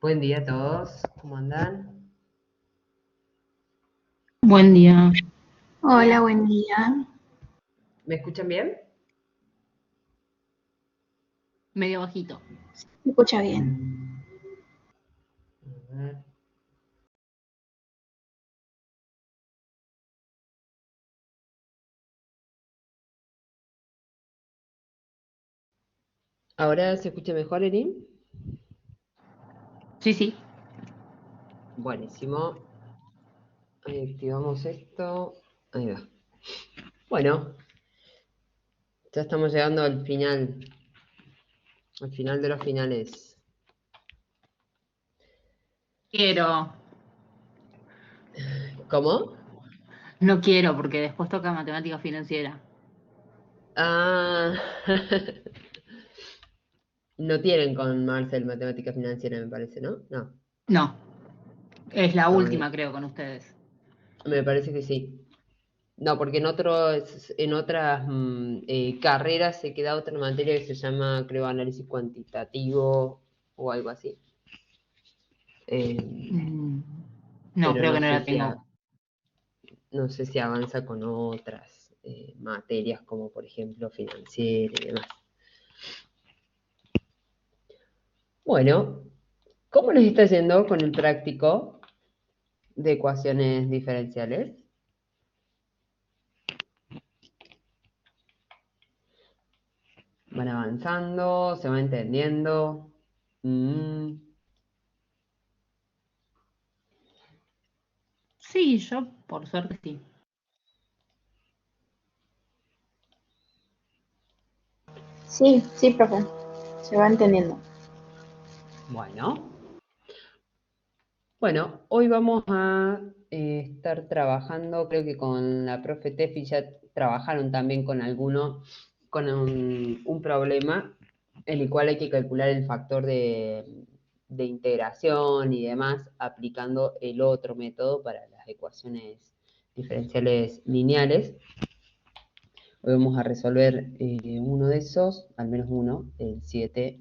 Buen día a todos, ¿cómo andan? Buen día. Hola, buen día. ¿Me escuchan bien? Medio bajito. ¿Me escucha bien? A ver. ¿Ahora se escucha mejor, Erin? Sí, sí. Buenísimo. Ahí activamos esto. Ahí va. Bueno, ya estamos llegando al final de los finales. Quiero. ¿Cómo? No quiero porque después toca matemática financiera. Ah, no tienen con Marcel matemática financiera, me parece, ¿no? No, No, es la ah, última bien. creo con ustedes. Me parece que sí. No, porque en otras carreras se queda otra materia que se llama, creo, análisis cuantitativo o algo así. Eh, Mm, No, pero creo que no la tengo. no sé si avanza con otras materias como por ejemplo financiera y demás. Bueno, ¿cómo les está yendo con el práctico de ecuaciones diferenciales? ¿Van avanzando? ¿Se va entendiendo? Mm, Sí, yo por suerte sí. Sí, sí, profe. Se va entendiendo. bueno. Bueno, hoy vamos a estar trabajando, creo que con la profe Tefi ya trabajaron también con con un problema en el cual hay que calcular el factor de integración y demás aplicando el otro método para las ecuaciones diferenciales lineales. Hoy vamos a resolver uno de esos, al menos uno, el 7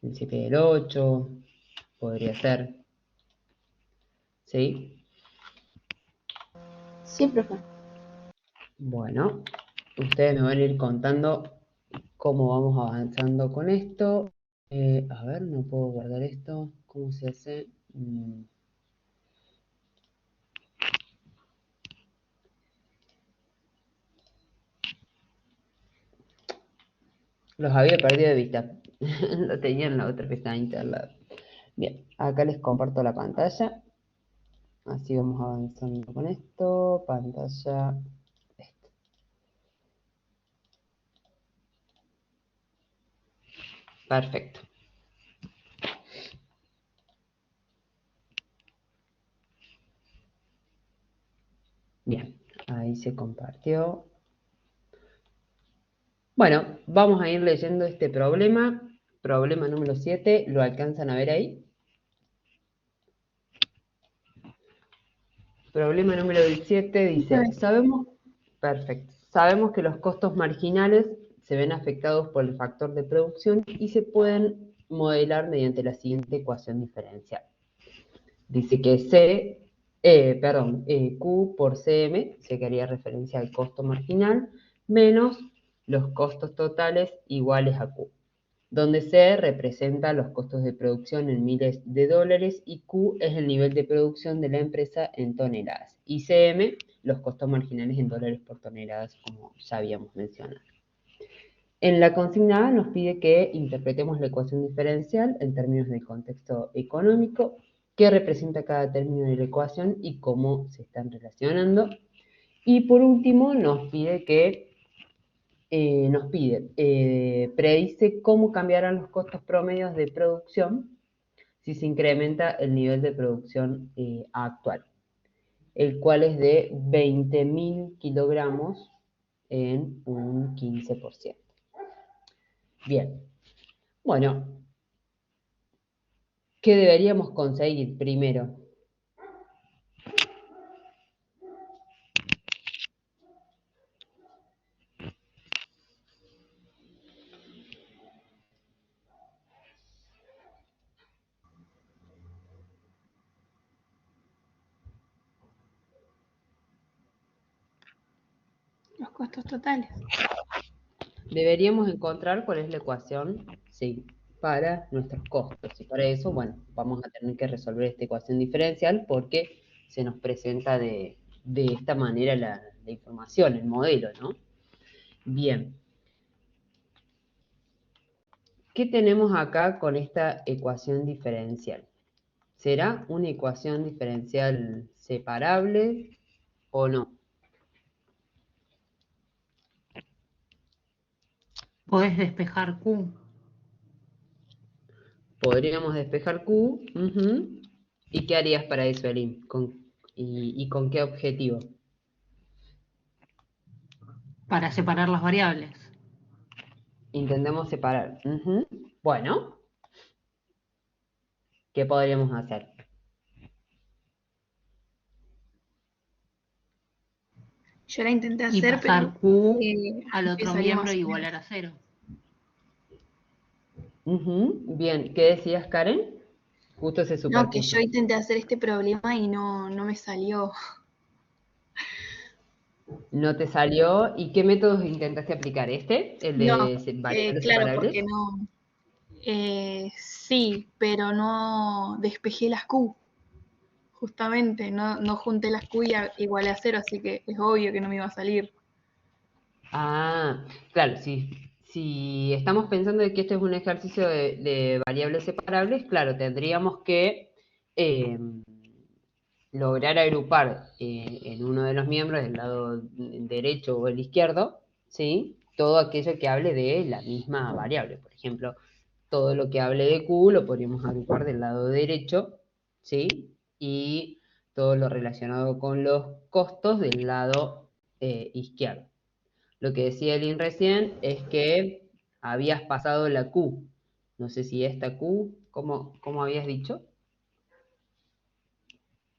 del 8, podría ser, ¿sí? Sí, profe. Bueno, ustedes me van a ir contando cómo vamos avanzando con esto. A ver, no puedo guardar esto. ¿Cómo se hace? Los había perdido de vista. Lo tenía en la otra pestañita al lado. Bien, acá les comparto la pantalla. Así vamos avanzando con esto. Pantalla. Esta. Perfecto. Bien, ahí se compartió. Bueno, vamos a ir leyendo este problema. Problema número 7. ¿Lo alcanzan a ver ahí? Problema número 17 Sí, se dice, ve. sabemos que los costos marginales se ven afectados por el factor de producción y se pueden modelar mediante la siguiente ecuación diferencial. Dice que Q por CM, se que haría referencia al costo marginal, menos los costos totales iguales a Q, donde C representa los costos de producción en miles de dólares y Q es el nivel de producción de la empresa en toneladas, y CM los costos marginales en dólares por toneladas, como ya habíamos mencionado. En la consigna A nos pide que interpretemos la ecuación diferencial en términos de contexto económico, qué representa cada término de la ecuación y cómo se están relacionando. Y por último predice cómo cambiarán los costos promedios de producción si se incrementa el nivel de producción actual, el cual es de 20.000 kilogramos en un 15%. Bien, bueno, ¿qué deberíamos conseguir primero? Los costos totales. Deberíamos encontrar cuál es la ecuación, sí, para nuestros costos. Y para eso, bueno, vamos a tener que resolver esta ecuación diferencial porque se nos presenta de esta manera la información, el modelo, ¿no? Bien. ¿Qué tenemos acá con esta ecuación diferencial? ¿Será una ecuación diferencial separable o no? Podés despejar Q. Podríamos despejar Q. Ujú. ¿Y qué harías para eso, Elin? ¿Y con qué objetivo? Para separar las variables. Intentemos separar. Ujú. Bueno, ¿qué podríamos hacer? Yo la intenté Y hacer, pero pasar Q al me otro salió miembro más e o menos. igualar a 0. Ujú. Bien, ¿qué decías, Karen? Justo se No, que superpuso. yo intenté hacer este problema y no me salió. ¿No te salió? ¿Y qué métodos intentaste aplicar? ¿Este? ¿El No, de variables claro, separables? porque no. Sí, pero no despejé las Q, justamente. No junté las Q y igualé a 0, así que es obvio que no me iba a salir. Ah, claro, si estamos pensando de que este es un ejercicio de variables separables, claro, tendríamos que eh, lograr agrupar en uno de los miembros, del lado derecho o el izquierdo, ¿sí? Todo aquello que hable de la misma variable. Por ejemplo, todo lo que hable de Q lo podríamos agrupar del lado derecho, ¿sí? Y todo lo relacionado con los costos del lado izquierdo. Lo que decía Elin recién es que habías pasado la Q. No sé si esta Q, ¿cómo habías dicho?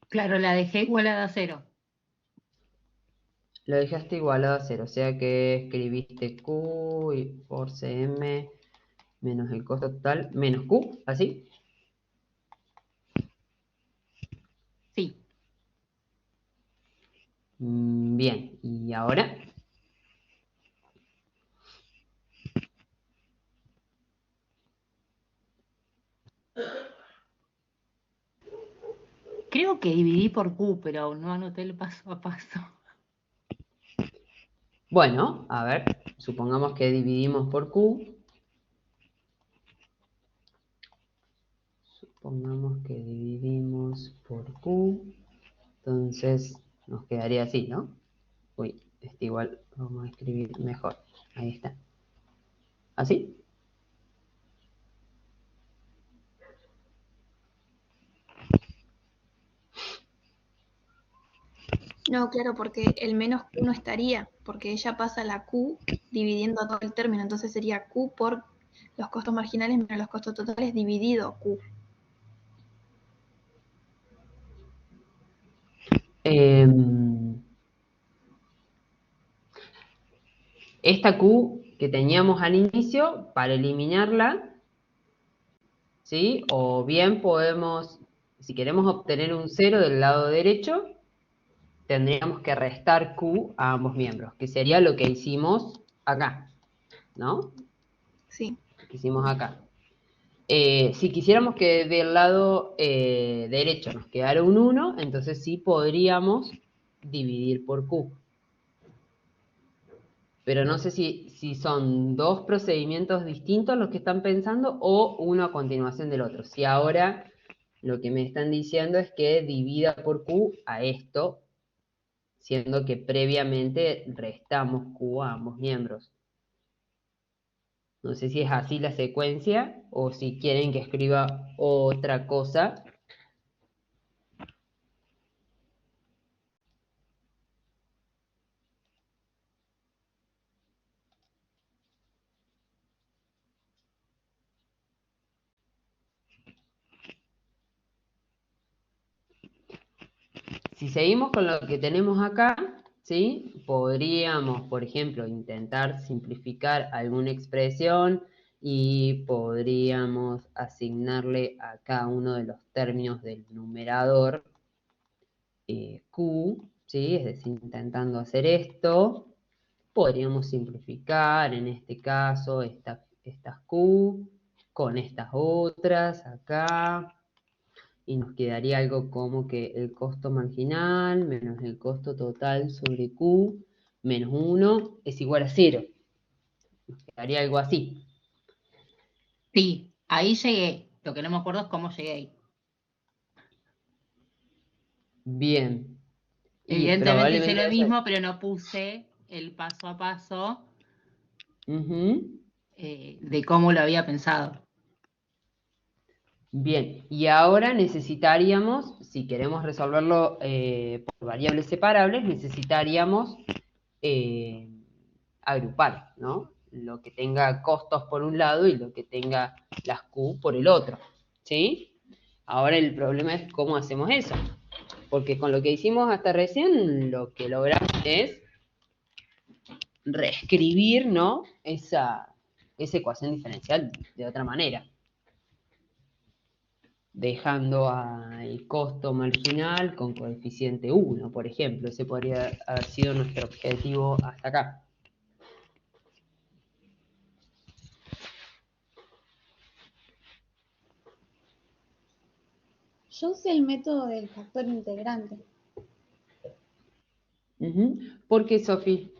Claro, la dejé igualada a 0. Lo dejaste igualado a 0, o sea que escribiste Q y por CM menos el costo total menos Q, ¿así? Sí. Bien, ¿y ahora? Creo que dividí por Q, pero no anoté el paso a paso. Bueno, a ver, supongamos que dividimos por Q. Supongamos que dividimos por Q. Entonces nos quedaría así, ¿no? Uy, este igual vamos a escribir mejor. Ahí está. ¿Así? No, claro, porque el menos Q no estaría, porque ella pasa la Q dividiendo todo el término, entonces sería Q por los costos marginales menos los costos totales dividido Q. Esta Q que teníamos al inicio, para eliminarla, ¿sí? O bien podemos, si queremos obtener un 0 del lado derecho, tendríamos que restar Q a ambos miembros, que sería lo que hicimos acá, ¿no? Sí. Que hicimos acá. Si quisiéramos que del lado derecho nos quedara un 1, entonces sí podríamos dividir por Q. Pero no sé si son dos procedimientos distintos los que están pensando o uno a continuación del otro. Si ahora lo que me están diciendo es que divida por Q a esto, siendo que previamente restamos Q a ambos miembros. No sé si es así la secuencia o si quieren que escriba otra cosa. Si seguimos con lo que tenemos acá, ¿sí? Podríamos, por ejemplo, intentar simplificar alguna expresión y podríamos asignarle a cada uno de los términos del numerador Q, ¿sí? Es decir, intentando hacer esto. podríamos simplificar en este caso estas Q con estas otras acá, y nos quedaría algo como que el costo marginal menos el costo total sobre Q menos 1 es igual a 0. Nos quedaría algo así. Sí, ahí llegué. Lo que no me acuerdo es cómo llegué ahí. Bien. Y Evidentemente hice probablemente lo mismo, pero no puse el paso a paso de cómo lo había pensado. Bien, y ahora necesitaríamos, si queremos resolverlo por variables separables, necesitaríamos agrupar, ¿no? Lo que tenga costos por un lado y lo que tenga las Q por el otro, ¿sí? Ahora el problema es cómo hacemos eso, porque con lo que hicimos hasta recién, lo que logramos es reescribir, ¿no? Esa ecuación diferencial de otra manera, dejando al costo marginal con coeficiente 1, por ejemplo. Ese podría haber sido nuestro objetivo hasta acá. Yo usé el método del factor integrante. ¿Por qué, Sofi?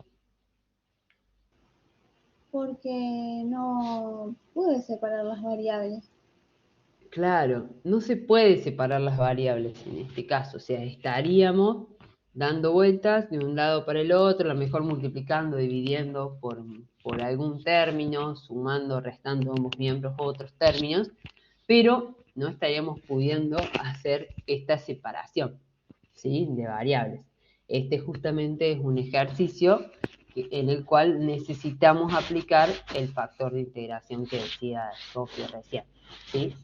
Porque no pude separar las variables. Claro, no se puede separar las variables en este caso, o sea, estaríamos dando vueltas de un lado para el otro, a lo mejor multiplicando, dividiendo por algún término, sumando, restando ambos miembros otros términos, pero no estaríamos pudiendo hacer esta separación, ¿sí?, de variables. Este justamente es un ejercicio en el cual necesitamos aplicar el factor de integración que decía Sofía recién, ¿sí?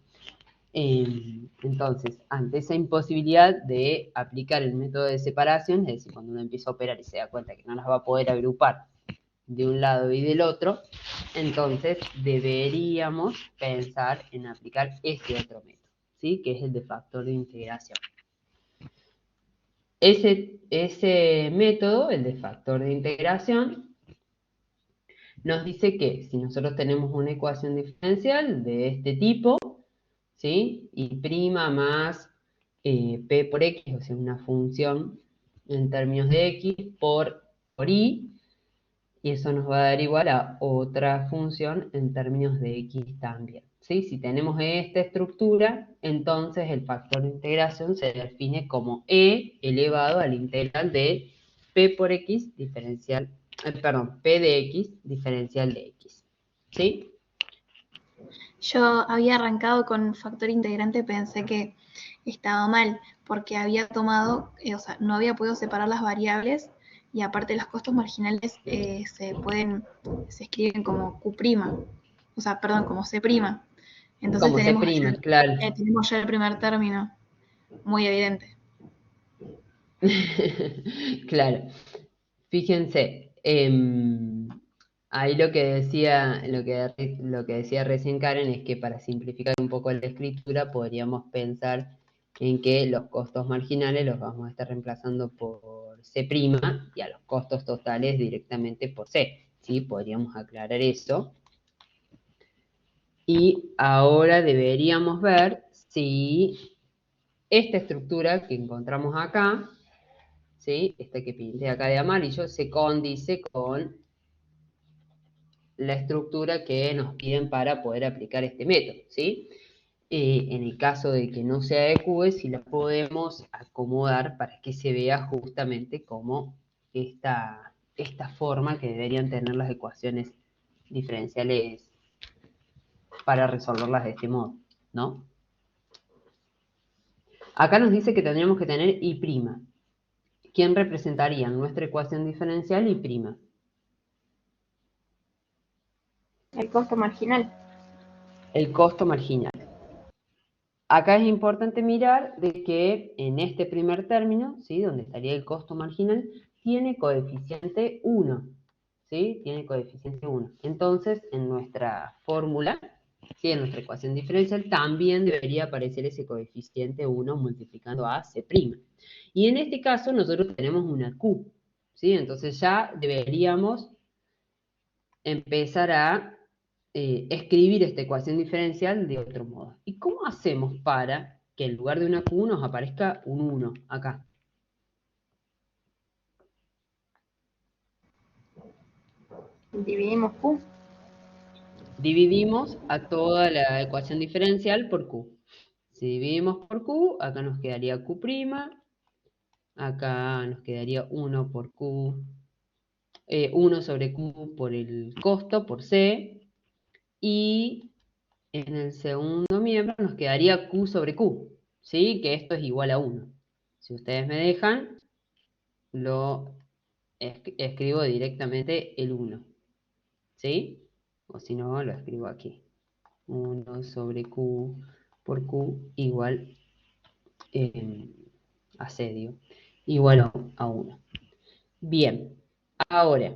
Entonces, ante esa imposibilidad de aplicar el método de separación, es decir, cuando uno empieza a operar y se da cuenta que no las va a poder agrupar de un lado y del otro, entonces deberíamos pensar en aplicar este otro método, ¿sí?, que es el de factor de integración. Ese método, el de factor de integración, nos dice que si nosotros tenemos una ecuación diferencial de este tipo, ¿sí?, y prima más p por x, o sea, una función en términos de x por y, y eso nos va a dar igual a otra función en términos de x también, ¿sí? Si tenemos esta estructura, entonces el factor de integración se define como e elevado a la integral de p por x diferencial, p de x diferencial de x, ¿sí? Yo había arrancado con factor integrante, pensé que estaba mal, porque había tomado, o sea, no había podido separar las variables y aparte los costos marginales se escriben como Q', o sea, perdón, como C'. Entonces Como C', claro. tenemos ya el primer término, muy evidente. Claro. Fíjense, ahí lo que decía recién Karen es que para simplificar un poco la escritura podríamos pensar en que los costos marginales los vamos a estar reemplazando por C' y a los costos totales directamente por C, ¿sí? Podríamos aclarar eso. Y ahora deberíamos ver si esta estructura que encontramos acá, ¿sí?, esta que pinté acá de amarillo, se condice con la estructura que nos piden para poder aplicar este método, ¿sí? En el caso de que no se adecue, si la podemos acomodar para que se vea justamente como esta forma que deberían tener las ecuaciones diferenciales para resolverlas de este modo, ¿no? Acá nos dice que tendríamos que tener y'. ¿Quién representaría nuestra ecuación diferencial y'? El costo marginal. El costo marginal. Acá es importante mirar de que en este primer término, ¿sí?, donde estaría el costo marginal, tiene coeficiente 1, ¿sí? Tiene coeficiente 1. Entonces, en nuestra fórmula, ¿sí?, en nuestra ecuación diferencial, también debería aparecer ese coeficiente 1 multiplicando a C'. Y en este caso, nosotros tenemos una Q, ¿sí? Entonces ya deberíamos empezar a escribir esta ecuación diferencial de otro modo. ¿Y cómo hacemos para que en lugar de una Q nos aparezca un 1 acá? Dividimos Q. Dividimos a toda la ecuación diferencial por Q. Si dividimos por Q, acá nos quedaría Q', acá nos quedaría 1 por Q, 1 sobre Q por el costo, por C, y en el segundo miembro nos quedaría Q sobre Q, ¿sí? Que esto es igual a 1. Si ustedes me dejan, lo escribo directamente el 1, ¿sí? O si no, lo escribo aquí. 1 sobre Q por Q igual asedio, igual a 1. Bien, ahora,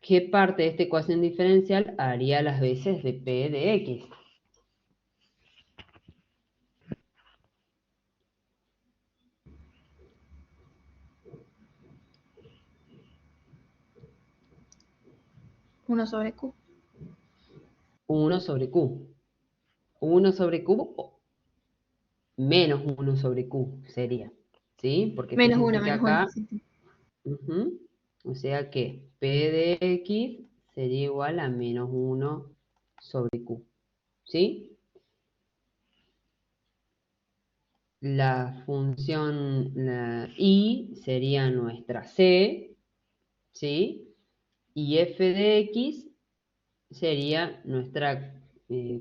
¿qué parte de esta ecuación diferencial haría las veces de P de X? Uno sobre Q. 1 sobre Q. 1 sobre Q menos 1 sobre Q sería, ¿sí? Porque Menos fíjense uno, que menos uno. acá, Sí, sí. o sea que P de X sería igual a menos 1 sobre Q, ¿sí? La función y sería nuestra C, ¿sí? Y f de x sería nuestra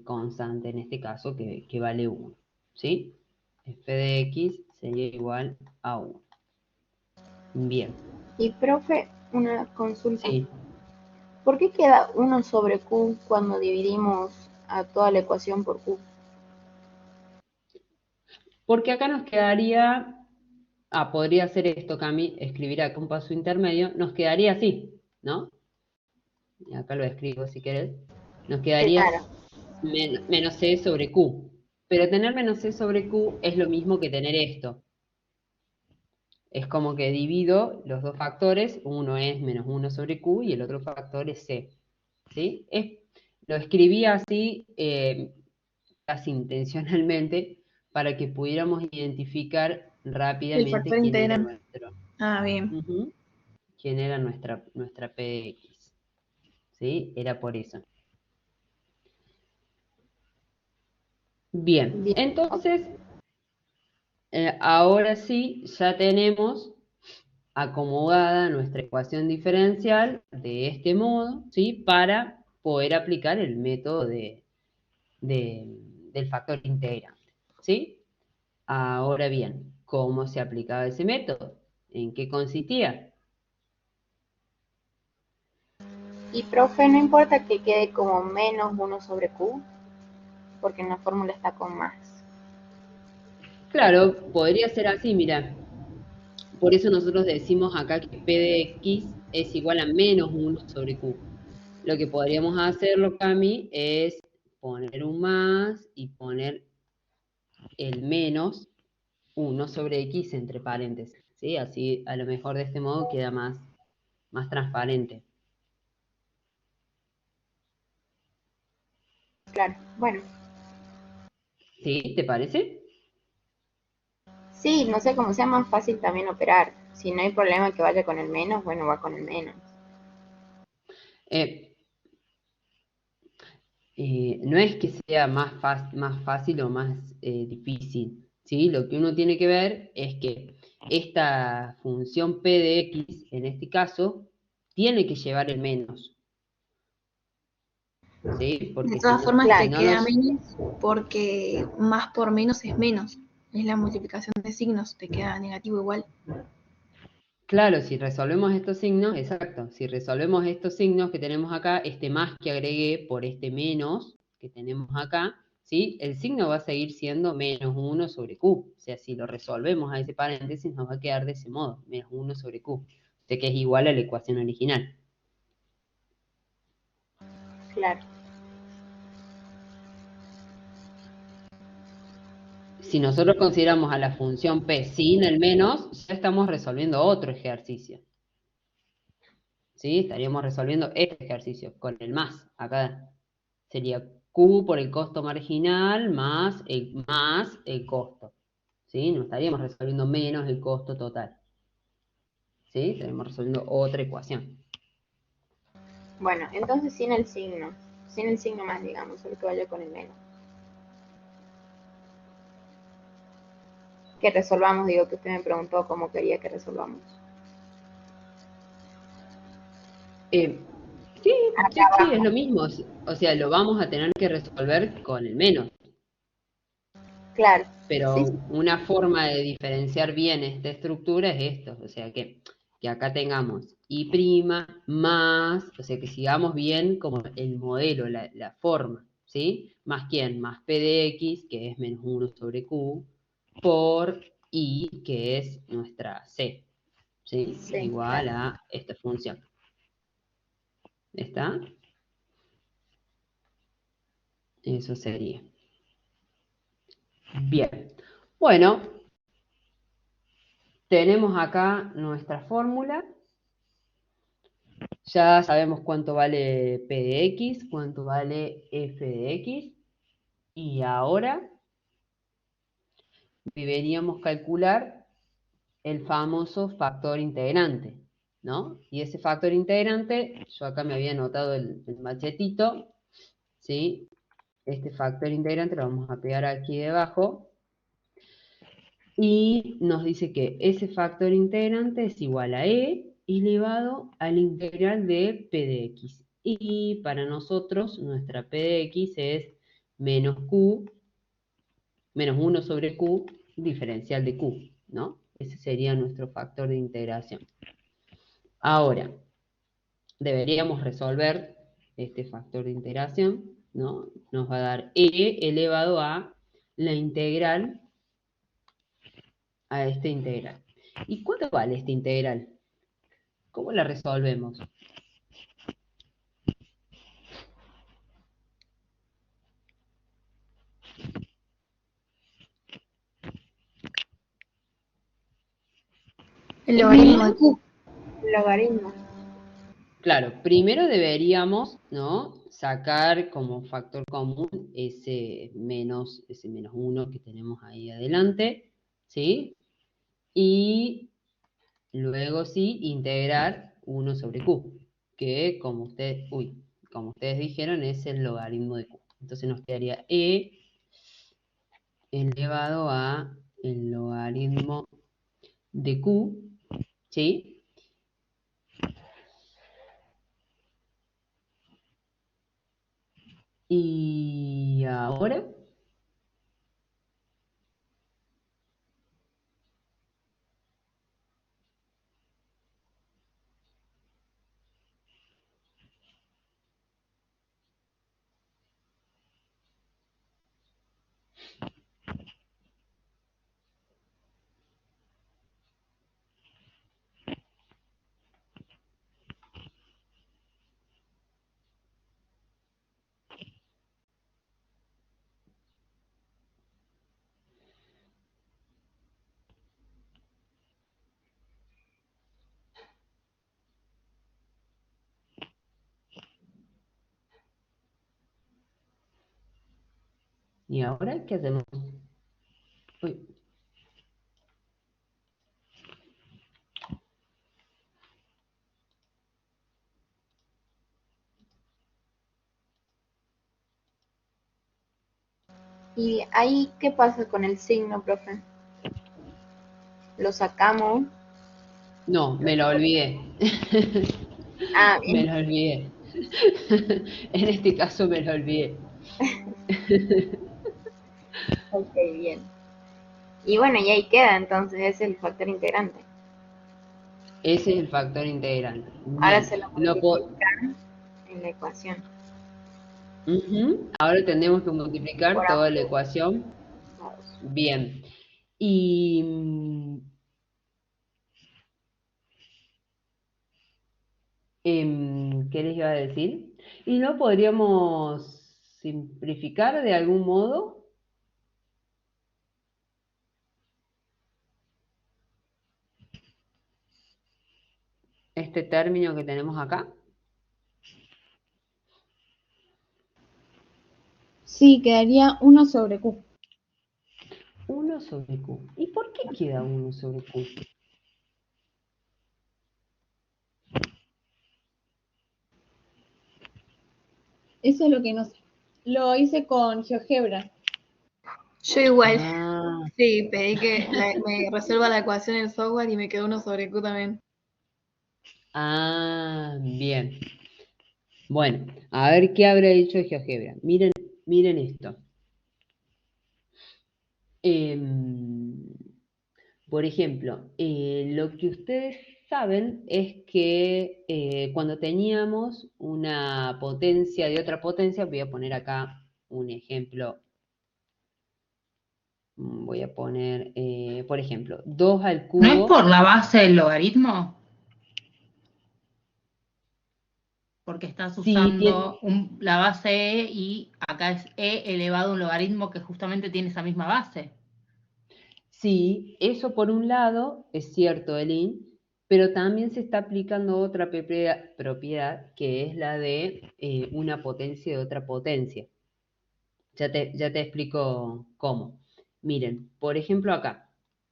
constante, en este caso, que vale 1, ¿sí? F de x sería igual a 1. Bien, Y profe, una consulta. sí. ¿Por qué queda 1 sobre Q cuando dividimos a toda la ecuación por Q? Porque acá nos quedaría, podría hacer esto, Cami, escribir acá un paso intermedio, nos quedaría así, ¿no? Y acá lo escribo si querés. Nos quedaría Claro, menos c sobre q. Pero tener menos c sobre q es lo mismo que tener esto. Es como que divido los dos factores, uno es menos 1 sobre q y el otro factor es c. ¿Sí? Lo escribí así casi intencionalmente para que pudiéramos identificar El rápidamente factor quién era integral. nuestro. Ah, bien. Quién era nuestra px. ¿Sí? Era por eso. Bien, bien. entonces ahora sí ya tenemos acomodada nuestra ecuación diferencial de este modo, ¿sí? Para poder aplicar el método del factor integrante, ¿sí? Ahora bien, ¿cómo se aplicaba ese método? ¿En qué consistía? Y profe, no importa que quede como menos 1 sobre Q, porque en la fórmula está con más. Claro, podría ser así, mira. Por eso nosotros decimos acá que P de X es igual a menos 1 sobre Q. Lo que podríamos hacerlo, Cami, es poner un más y poner el menos 1 sobre X entre paréntesis, ¿sí? Así, a lo mejor de este modo queda más transparente. Claro, bueno. ¿Sí? ¿Te parece? Sí, no sé cómo sea más fácil también operar. Si no hay problema que vaya con el menos, bueno, va con el menos. Eh, no es que sea más fácil o más difícil, ¿sí? Lo que uno tiene que ver es que esta función p de x, en este caso, tiene que llevar el menos, ¿sí? De Porque si todas no, formas si te Claro, no queda nos... menos porque más por menos es menos. Es la multiplicación de signos, te queda negativo igual. Claro, si resolvemos estos signos, exacto, si resolvemos estos signos que tenemos acá, este más que agregué por este menos que tenemos acá, ¿sí? El signo va a seguir siendo menos 1 sobre Q. O sea, si lo resolvemos a ese paréntesis, nos va a quedar de ese modo, menos 1 sobre Q. O sea, que es igual a la ecuación original. claro. Si nosotros consideramos a la función P sin el menos, ya estamos resolviendo otro ejercicio. ¿sí? Estaríamos resolviendo este ejercicio con el más. Acá sería Q por el costo marginal más el costo, ¿sí? No estaríamos resolviendo menos el costo total, ¿sí? Estaríamos resolviendo otra ecuación. Bueno, entonces sin el signo más, digamos, solo que vaya con el menos. Que resolvamos, digo que usted me preguntó cómo quería que resolvamos. Sí, es lo mismo. O sea, lo vamos a tener que resolver con el menos. Claro, Pero sí, una forma de diferenciar bien esta estructura es esto. O sea, que acá tengamos y' más, o sea, que sigamos bien como el modelo, la forma, ¿sí? Más quién, más p de x, que es menos 1 sobre q, por i, que es nuestra c, ¿sí? sí, Igual claro. a esta función. ¿Está? Eso sería. Bien. Bueno, tenemos acá nuestra fórmula. Ya sabemos cuánto vale P de X, cuánto vale F de X. Y ahora deberíamos calcular el famoso factor integrante, ¿no? Y ese factor integrante, yo acá me había anotado el machetito, ¿sí? Este factor integrante lo vamos a pegar aquí debajo. Y nos dice que ese factor integrante es igual a e elevado al integral de p de x. Y para nosotros, nuestra p de x es menos q, menos 1 sobre q, diferencial de q, ¿no? Ese sería nuestro factor de integración. Ahora, deberíamos resolver este factor de integración, ¿no? Nos va a dar e elevado a la integral a este integral. ¿Y cuánto vale este integral? ¿Cómo la resolvemos? El logaritmo de q. Logaritmo. Claro, primero deberíamos, ¿no?, sacar como factor común ese menos 1 que tenemos ahí adelante, ¿sí? Y luego sí integrar 1 sobre q, que como ustedes dijeron es el logaritmo de q. Entonces nos quedaría e elevado a el logaritmo de q, ¿sí? Y ahora, ¿qué hacemos? Uy, ¿Y ahí qué pasa con el signo, profe? Lo sacamos. no, me lo olvidé. Ah, Me bien. lo olvidé. En este caso me lo olvidé. Ok, bien. Y bueno, y ahí queda, entonces es el factor integrante. Ese es el factor integral. Ahora Bien. se lo multiplican en la ecuación. Ahora tenemos que multiplicar Por toda la ambos ecuación. lados. Bien. Y ¿qué les iba a decir? ¿Y no podríamos simplificar de algún modo este término que tenemos acá? Sí, quedaría 1 sobre Q. 1 sobre Q. ¿Y por qué queda 1 sobre Q? Eso es lo que lo hice con GeoGebra. Yo igual, Ah, sí, pedí que me resuelva la ecuación en software y me quedó 1 sobre Q también. bien. Bueno, a ver qué habrá dicho GeoGebra. Miren esto. Por ejemplo, lo que ustedes saben es que cuando teníamos una potencia de otra potencia, voy a poner acá un ejemplo. Voy a poner, por ejemplo, 2 al ¿No es cubo. por la base del logaritmo? Porque estás Sí, usando la base e y acá es e elevado a un logaritmo que justamente tiene esa misma base. sí, eso por un lado es cierto, Elin, pero también se está aplicando otra propiedad que es la de una potencia de otra potencia. Ya te explico cómo. Miren, por ejemplo acá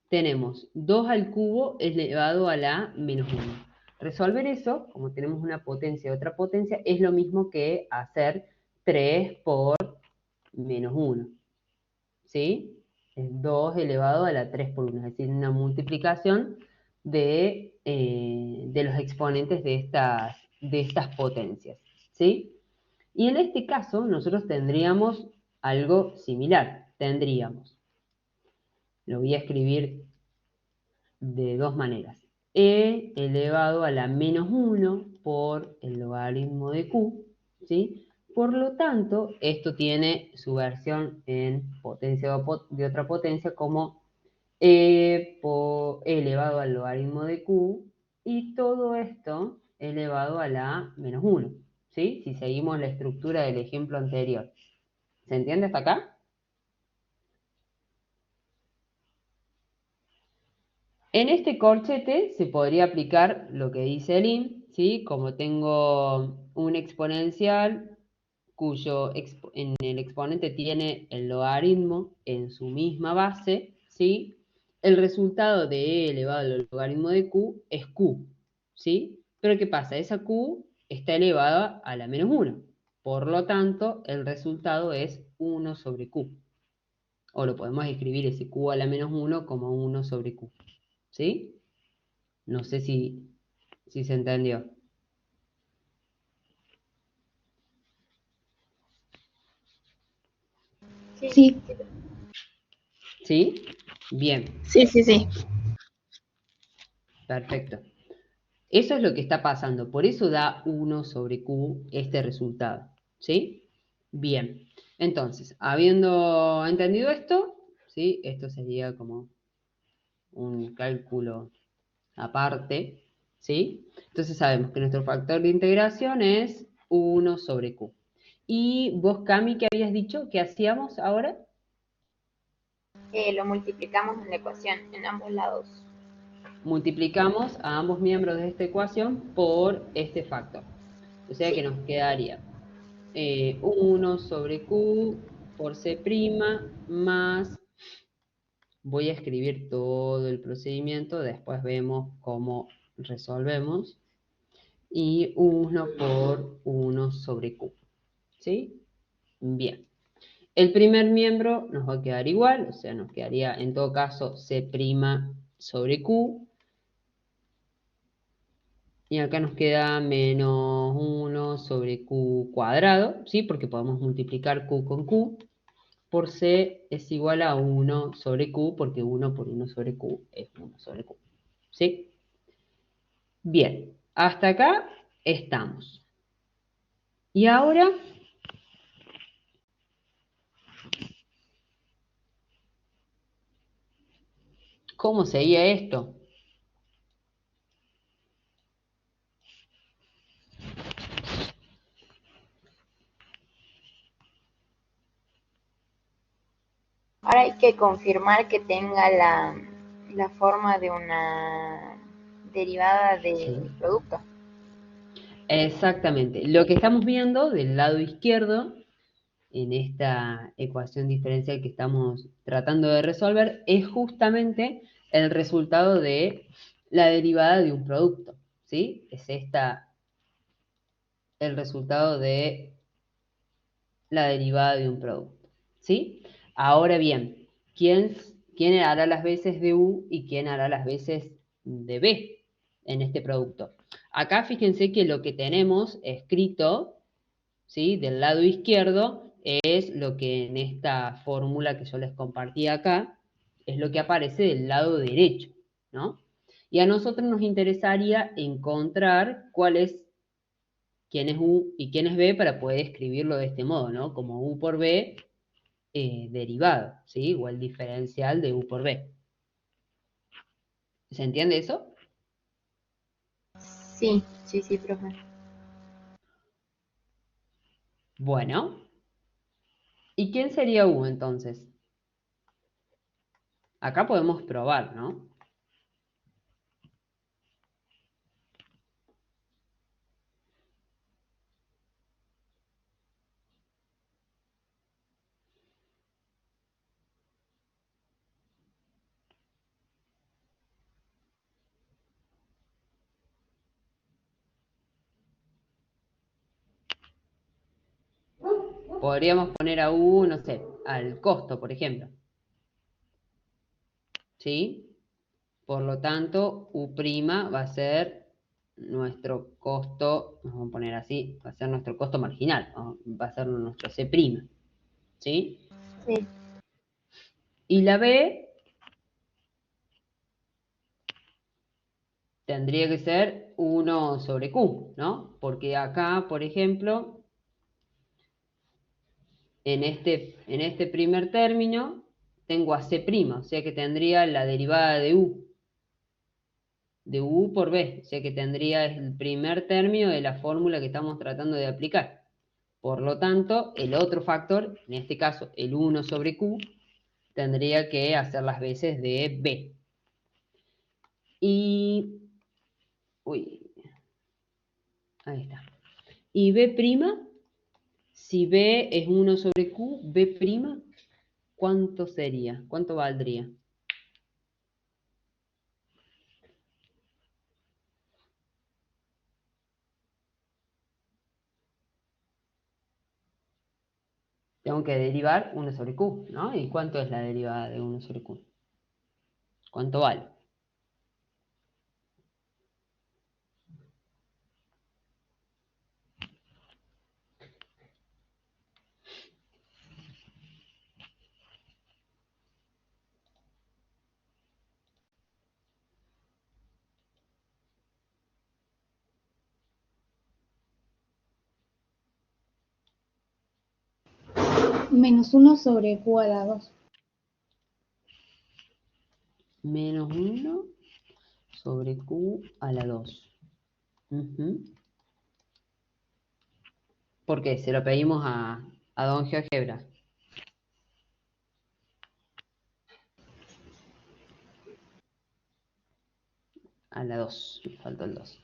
tenemos 2 al cubo elevado a la menos 1. Resolver eso, como tenemos una potencia y otra potencia, es lo mismo que hacer 3 por menos 1. ¿Sí? Es 2 elevado a la 3 por 1, es decir, una multiplicación de los exponentes de estas potencias. ¿Sí? Y en este caso nosotros tendríamos algo similar. Tendríamos, lo voy a escribir de dos maneras. E elevado a la menos 1 por el logaritmo de Q, ¿sí? Por lo tanto, esto tiene su versión en potencia de otra potencia como E elevado al logaritmo de Q y todo esto elevado a la menos 1, ¿sí? Si seguimos la estructura del ejemplo anterior. ¿Se entiende hasta acá? En este corchete se podría aplicar lo que dice Lin, ¿sí? Como tengo un exponencial cuyo en el exponente tiene el logaritmo en su misma base, ¿sí? El resultado de e elevado al logaritmo de q es q, ¿sí? Pero ¿qué pasa? Esa q está elevada a la menos 1. Por lo tanto, el resultado es 1 sobre q. O lo podemos escribir ese q a la menos 1 como 1 sobre q, ¿sí? No sé si se entendió. Sí, ¿Sí? Bien, Sí, sí, sí. perfecto. Eso es lo que está pasando. Por eso da 1 sobre q este resultado. ¿Sí? Bien. Entonces, habiendo entendido esto, ¿sí? Esto sería como un cálculo aparte, ¿sí? Entonces sabemos que nuestro factor de integración es 1 sobre q. ¿Y vos, Cami, qué habías dicho que hacíamos ahora? Lo multiplicamos en la ecuación, en ambos lados. Multiplicamos a ambos miembros de esta ecuación por este factor. O sea que Sí. nos quedaría 1 sobre q por c' más, voy a escribir todo el procedimiento, después vemos cómo resolvemos, y 1 por 1 sobre q. ¿Sí? Bien. El primer miembro nos va a quedar igual, o sea, nos quedaría en todo caso c' sobre q. Y acá nos queda menos 1 sobre q cuadrado, ¿sí? Porque podemos multiplicar q con q. Por c es igual a 1 sobre q, porque 1 por 1 sobre q es 1 sobre q. ¿Sí? Bien, hasta acá estamos. Y ahora, ¿cómo seguía esto? Ahora hay que confirmar que tenga la forma de una derivada del Sí. producto. Exactamente. Lo que estamos viendo del lado izquierdo en esta ecuación diferencial que estamos tratando de resolver es justamente el resultado de la derivada de un producto, ¿sí? Es el resultado de la derivada de un producto, ¿sí? Ahora bien, ¿quién hará las veces de U y quién hará las veces de B en este producto? Acá fíjense que lo que tenemos escrito, ¿sí? Del lado izquierdo es lo que en esta fórmula que yo les compartí acá, es lo que aparece del lado derecho, ¿no? Y a nosotros nos interesaría encontrar quién es U y quién es B para poder escribirlo de este modo, ¿no? Como U por B derivado, ¿sí? O el diferencial de U por B. ¿Se entiende eso? Sí, sí, sí, profe. Bueno, ¿y quién sería U entonces? Acá podemos probar, ¿no? Podríamos poner a U, no sé, al costo, por ejemplo. ¿Sí? Por lo tanto, U' va a ser nuestro costo, vamos a poner así, va a ser nuestro costo marginal, va a ser nuestro C'. ¿Sí? Sí, Y la B tendría que ser 1 sobre Q, ¿no? Porque acá, por ejemplo, en este primer término, tengo a C', o sea que tendría la derivada de U por B, o sea que tendría el primer término de la fórmula que estamos tratando de aplicar. Por lo tanto, el otro factor, en este caso el 1 sobre Q, tendría que hacer las veces de B. Y, uy, ahí está. Y B', si B es 1 sobre Q, B', ¿cuánto sería? ¿Cuánto valdría? Tengo que derivar 1 sobre Q, ¿no? ¿Y cuánto es la derivada de 1 sobre Q? ¿Cuánto vale? Menos 1 sobre Q a la 2. Menos 1 sobre Q a la 2. ¿Por qué? Se lo pedimos a don GeoGebra. A la 2, me faltó el 2.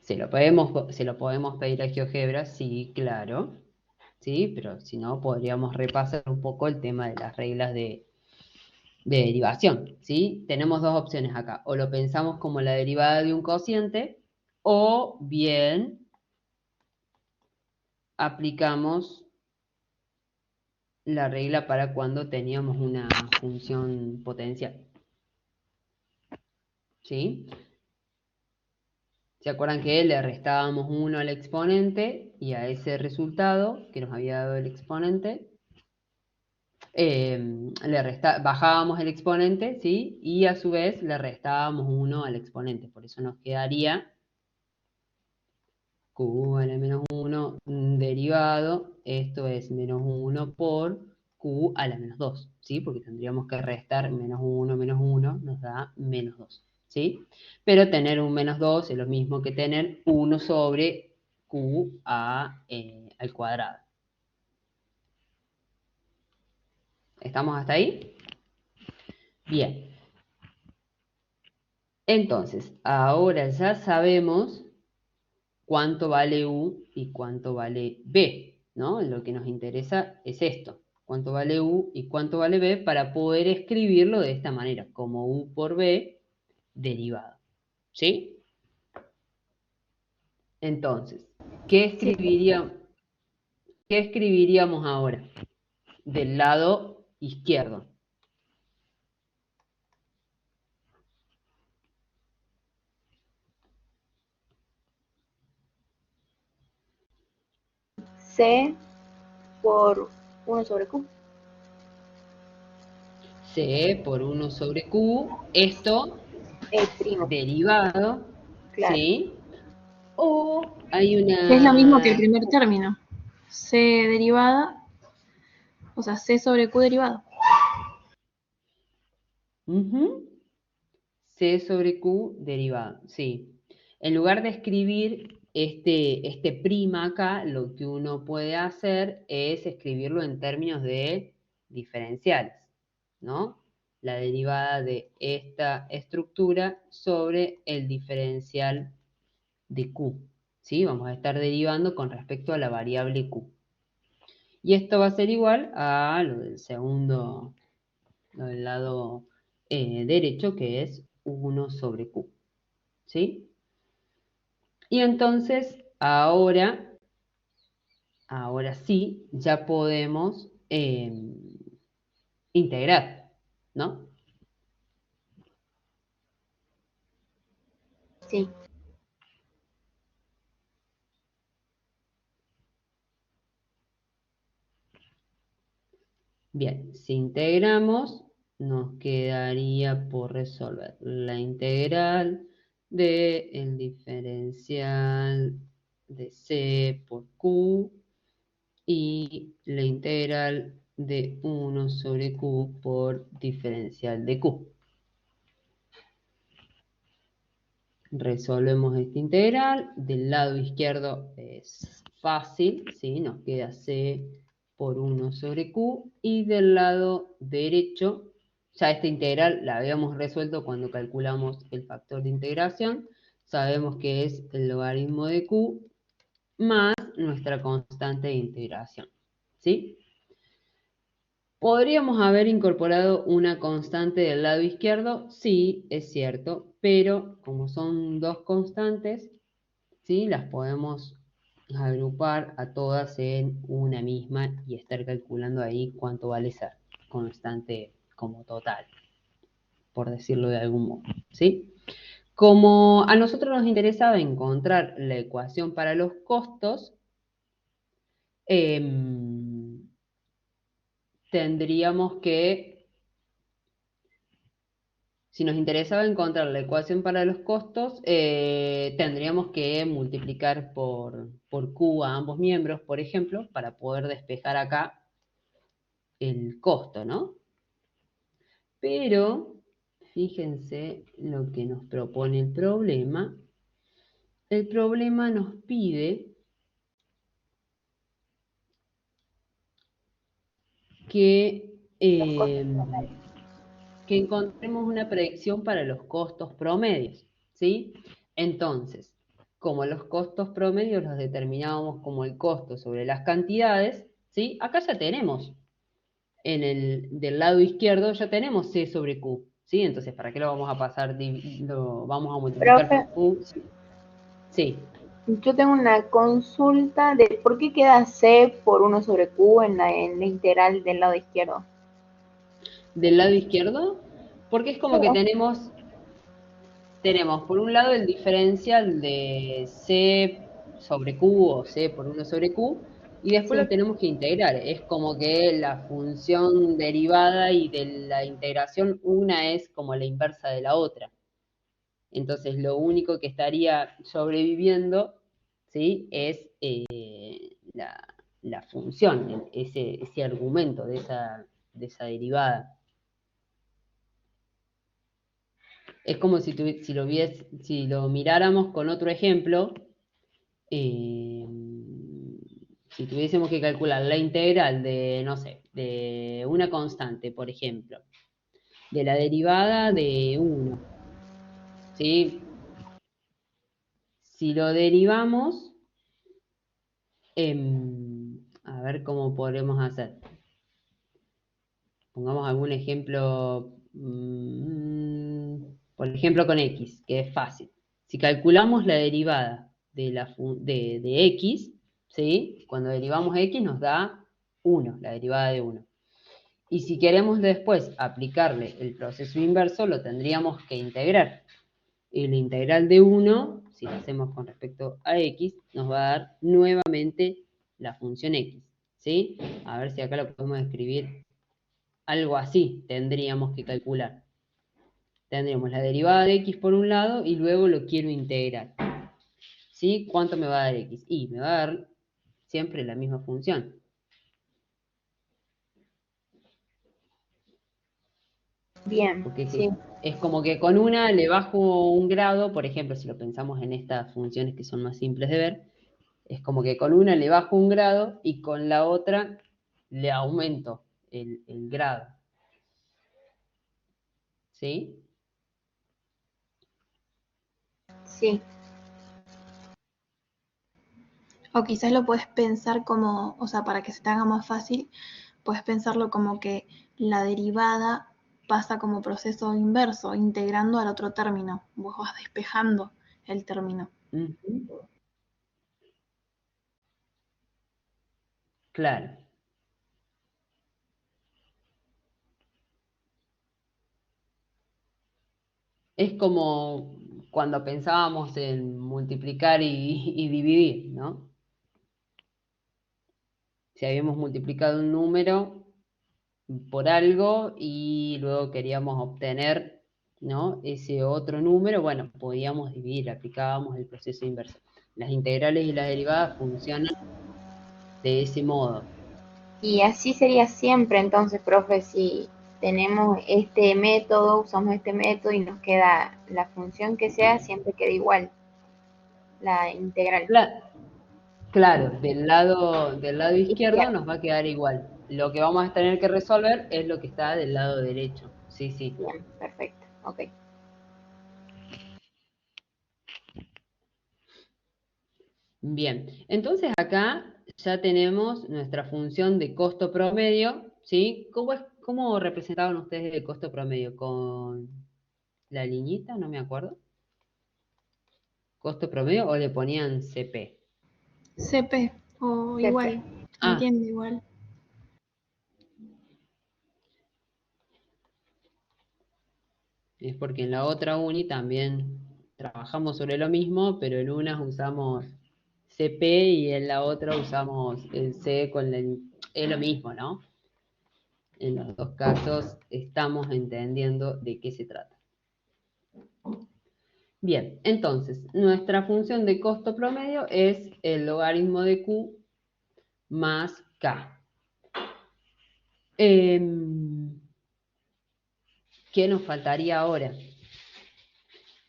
Se lo podemos pedir a GeoGebra, sí, claro. Sí, pero si no, podríamos repasar un poco el tema de las reglas de derivación, ¿sí? Tenemos dos opciones acá. O lo pensamos como la derivada de un cociente, o bien aplicamos la regla para cuando teníamos una función potencial. ¿Sí? ¿Se acuerdan que le restábamos 1 al exponente y a ese resultado que nos había dado el exponente, bajábamos el exponente, ¿sí? Y a su vez le restábamos 1 al exponente. Por eso nos quedaría Q a la menos 1 derivado, esto es menos 1 por Q a la menos 2, ¿sí? Porque tendríamos que restar menos 1 nos da menos 2, ¿sí? Pero tener un menos 2 es lo mismo que tener 1 sobre Q al cuadrado. ¿Estamos hasta ahí? Bien. Entonces, ahora ya sabemos cuánto vale U y cuánto vale B, ¿no? Lo que nos interesa es esto, cuánto vale U y cuánto vale B para poder escribirlo de esta manera, como U por B derivado, ¿sí? Entonces, Sí. ¿qué escribiríamos ahora? Del lado izquierdo. C por 1 sobre Q. C por 1 sobre Q, esto El primo, derivado, claro. ¿sí? O hay Que es lo mismo que el una... primer término. C derivada, o sea, C sobre Q derivado. Ujú. C sobre Q derivado, sí. En lugar de escribir este prima acá, lo que uno puede hacer es escribirlo en términos de diferenciales, ¿no? La derivada de esta estructura sobre el diferencial de Q, ¿sí? Vamos a estar derivando con respecto a la variable Q. Y esto va a ser igual a lo del segundo, lo del lado derecho, que es 1 sobre Q, ¿sí? Y entonces, ahora sí, ya podemos integrar, ¿no? Sí. Bien, si integramos, nos quedaría por resolver la integral del diferencial de C por Q y la integral de 1 sobre Q por diferencial de Q. Resolvemos esta integral. Del lado izquierdo es fácil, ¿sí? Nos queda C por 1 sobre Q. Y del lado derecho, ya esta integral la habíamos resuelto cuando calculamos el factor de integración. Sabemos que es el logaritmo de Q más nuestra constante de integración, ¿sí? ¿Podríamos haber incorporado una constante del lado izquierdo? Sí, es cierto, pero como son dos constantes, ¿sí? Las podemos agrupar a todas en una misma y estar calculando ahí cuánto vale esa constante como total, por decirlo de algún modo, ¿sí? Como a nosotros nos interesaba encontrar la ecuación para los costos, tendríamos que, si nos interesaba encontrar la ecuación para los costos, tendríamos que multiplicar por Q a ambos miembros, por ejemplo, para poder despejar acá el costo, ¿no? Pero, fíjense lo que nos propone el problema. El problema nos pide que, Los costos eh, totales. que encontremos una predicción para los costos promedios, ¿sí? Entonces, como los costos promedios los determinábamos como el costo sobre las cantidades, ¿sí? Acá ya tenemos, del lado izquierdo ya tenemos C sobre Q, ¿sí? Entonces, ¿para qué lo vamos a pasar? Lo vamos a multiplicar Profe, por Q. Sí. yo tengo una consulta de por qué queda C por 1 sobre Q en la integral del lado izquierdo. Del lado izquierdo, porque es como que Claro. tenemos por un lado el diferencial de C sobre Q o C por 1 sobre Q, y después lo Sí. tenemos que integrar. Es como que la función derivada y de la integración, una es como la inversa de la otra. Entonces, lo único que estaría sobreviviendo, ¿sí? Es la función, ese argumento de esa derivada. Es como si lo miráramos con otro ejemplo, eh, si tuviésemos que calcular la integral de, no sé, de una constante, por ejemplo, de la derivada de 1, ¿sí? Si lo derivamos, a ver cómo podremos hacer. Pongamos algún ejemplo, por ejemplo con x, que es fácil. Si calculamos la derivada de x, ¿sí? Cuando derivamos x nos da 1, la derivada de 1. Y si queremos después aplicarle el proceso inverso, lo tendríamos que integrar. Y la integral de 1, si lo hacemos con respecto a x, nos va a dar nuevamente la función x, ¿sí? A ver si acá lo podemos escribir algo así, tendríamos que calcular. Tendríamos la derivada de x por un lado y luego lo quiero integrar. ¿Sí? ¿Cuánto me va a dar x? Y me va a dar siempre la misma función. Bien, Porque sí. es como que con una le bajo un grado, por ejemplo, si lo pensamos en estas funciones que son más simples de ver, es como que con una le bajo un grado y con la otra le aumento el grado. ¿Sí? Sí, O quizás lo puedes pensar como, o sea, para que se te haga más fácil, puedes pensarlo como que la derivada pasa como proceso inverso, integrando al otro término. Vos vas despejando el término. Ujú. Claro. Es como cuando pensábamos en multiplicar y dividir, ¿no? Si habíamos multiplicado un número por algo y luego queríamos obtener, ¿no?, ese otro número, bueno, podíamos dividir, aplicábamos el proceso inverso. Las integrales y las derivadas funcionan de ese modo. y así sería siempre entonces, profe, si tenemos este método, usamos este método y nos queda la función que sea, siempre queda igual, la integral Claro, del lado izquierdo izquierda. nos va a quedar igual. Lo que vamos a tener que resolver es lo que está del lado derecho. Sí, sí. Bien, perfecto, ok. Bien, entonces acá ya tenemos nuestra función de costo promedio, ¿sí? ¿Cómo representaban ustedes el costo promedio? ¿Con la liñita? No me acuerdo. ¿Costo promedio o le ponían CP? CP, o CP. igual, Ah, entiendo igual. es porque en la otra uni también trabajamos sobre lo mismo, pero en unas usamos CP y en la otra usamos el C con es lo mismo, ¿no? En los dos casos estamos entendiendo de qué se trata. Bien, entonces, nuestra función de costo promedio es el logaritmo de Q más K. ¿Qué nos faltaría ahora?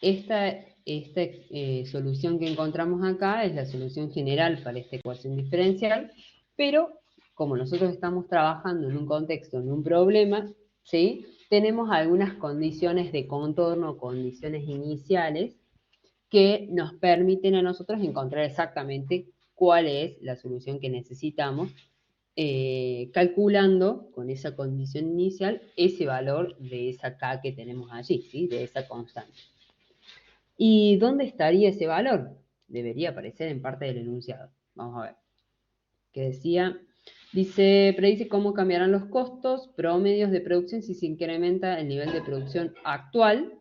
Esta solución que encontramos acá es la solución general para esta ecuación diferencial, pero como nosotros estamos trabajando en un contexto, en un problema, ¿sí?, tenemos algunas condiciones de contorno, condiciones iniciales, que nos permiten a nosotros encontrar exactamente cuál es la solución que necesitamos, calculando con esa condición inicial ese valor de esa K que tenemos allí, ¿sí?, de esa constante. ¿Y dónde estaría ese valor? Debería aparecer en parte del enunciado. Vamos a ver. ¿Qué decía? Predice cómo cambiarán los costos promedios de producción si se incrementa el nivel de producción actual,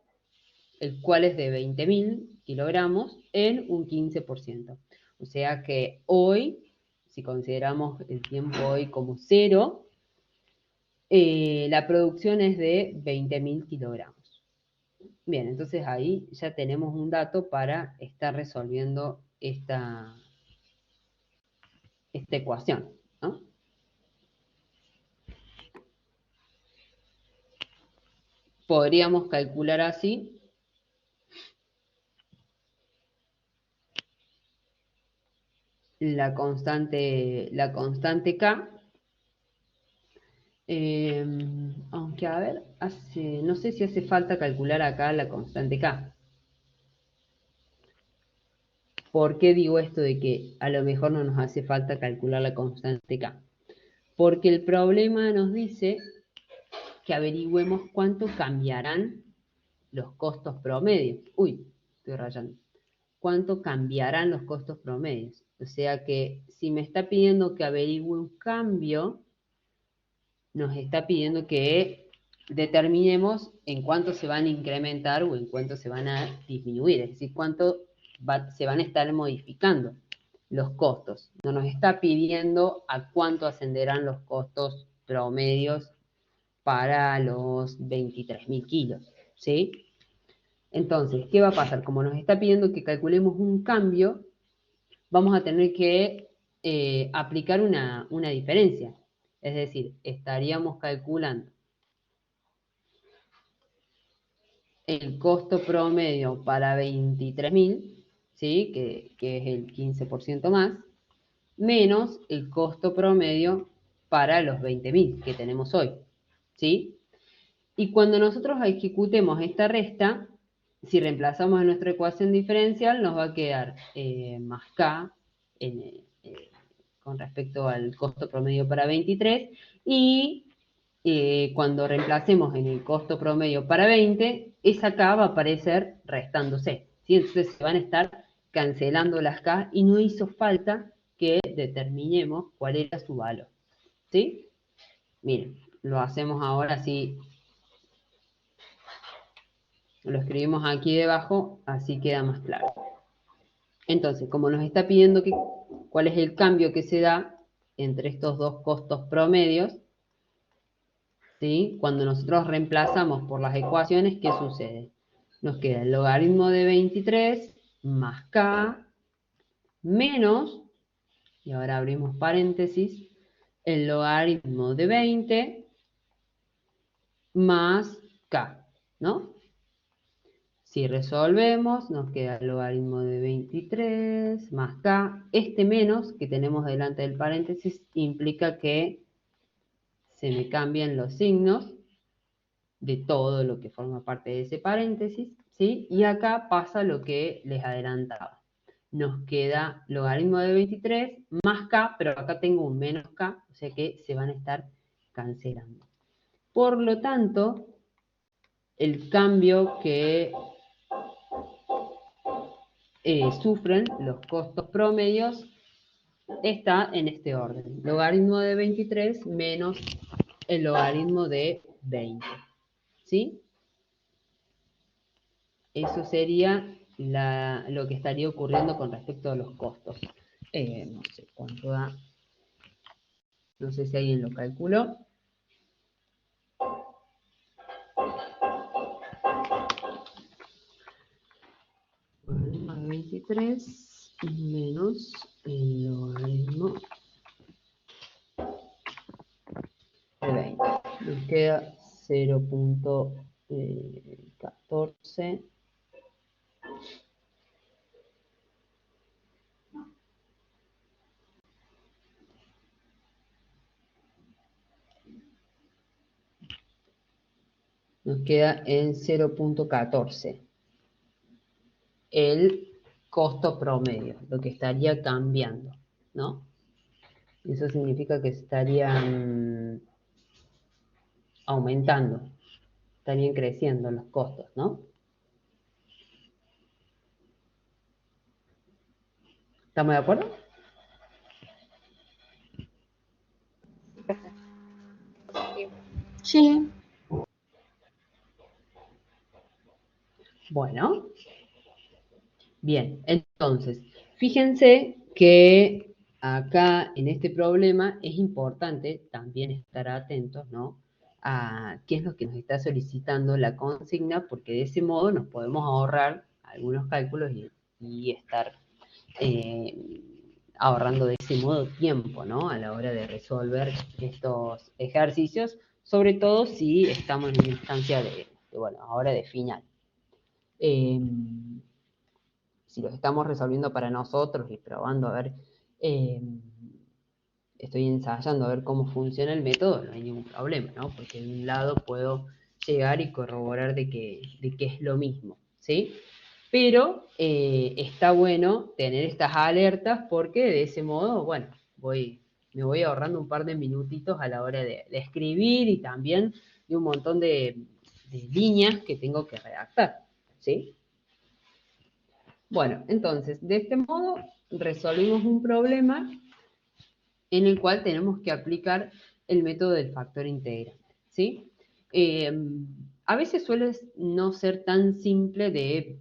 el cual es de 20.000 kilogramos, en un 15%. O sea que hoy, si consideramos el tiempo hoy como cero, la producción es de 20.000 kilogramos. Bien, entonces ahí ya tenemos un dato para estar resolviendo esta ecuación, ¿no? Podríamos calcular así la constante K, aunque a ver, no sé si hace falta calcular acá la constante K. ¿Por qué digo esto de que a lo mejor no nos hace falta calcular la constante K? Porque el problema nos dice que averigüemos cuánto cambiarán los costos promedios. Uy, estoy rayando. ¿Cuánto cambiarán los costos promedios? O sea que si me está pidiendo que averigüe un cambio, nos está pidiendo que determinemos en cuánto se van a incrementar o en cuánto se van a disminuir, es decir, cuánto se van a estar modificando los costos. No nos está pidiendo a cuánto ascenderán los costos promedios para los 23.000 kilos, ¿sí? Entonces, ¿qué va a pasar? Como nos está pidiendo que calculemos un cambio, vamos a tener que aplicar una diferencia. Es decir, estaríamos calculando el costo promedio para 23.000, ¿sí? que es el 15% más, menos el costo promedio para los 20.000 que tenemos hoy, ¿sí? Y cuando nosotros ejecutemos esta resta, si reemplazamos en nuestra ecuación diferencial, nos va a quedar más K con respecto al costo promedio para 23, y cuando reemplacemos en el costo promedio para 20, esa K va a aparecer restándose, ¿sí? Entonces se van a estar cancelando las K y no hizo falta que determinemos cuál era su valor, ¿sí? Miren, lo hacemos ahora así. Lo escribimos aquí debajo, así queda más claro. Entonces, como nos está pidiendo cuál es el cambio que se da entre estos dos costos promedios, ¿sí? Cuando nosotros reemplazamos por las ecuaciones, ¿qué sucede? Nos queda el logaritmo de 23 más K menos, y ahora abrimos paréntesis, el logaritmo de 20 más K, ¿no? Si resolvemos, nos queda el logaritmo de 23 más K. Este menos que tenemos delante del paréntesis implica que se me cambian los signos de todo lo que forma parte de ese paréntesis, ¿sí? Y acá pasa lo que les adelantaba. Nos queda logaritmo de 23 más K, pero acá tengo un menos K, o sea que se van a estar cancelando. Por lo tanto, el cambio que sufren los costos promedios está en este orden. Logaritmo de 23 menos el logaritmo de 20. ¿Sí? Eso sería lo que estaría ocurriendo con respecto a los costos. No sé cuánto da. No sé si alguien lo calculó. Logaritmo de 23 menos el logaritmo de 20. Nos queda 0.14. Nos queda en 0.14 el costo promedio, lo que estaría cambiando, ¿no? Eso significa que estarían aumentando, estarían creciendo los costos, ¿no? ¿Estamos de acuerdo? Sí. Bueno, bien, entonces, fíjense que acá en este problema es importante también estar atentos, ¿no? A qué es lo que nos está solicitando la consigna, porque de ese modo nos podemos ahorrar algunos cálculos y estar ahorrando de ese modo tiempo, ¿no? A la hora de resolver estos ejercicios, sobre todo si estamos en una instancia bueno, ahora de final. Si los estamos resolviendo para nosotros y probando a ver, estoy ensayando a ver cómo funciona el método, no hay ningún problema, ¿no? Porque de un lado puedo llegar y corroborar de que es lo mismo, ¿sí? Pero está bueno tener estas alertas porque de ese modo, bueno, me voy ahorrando un par de minutitos a la hora de escribir y también de un montón de líneas que tengo que redactar, ¿sí? Bueno, entonces, de este modo resolvimos un problema en el cual tenemos que aplicar el método del factor integrante, ¿sí? A veces suele no ser tan simple de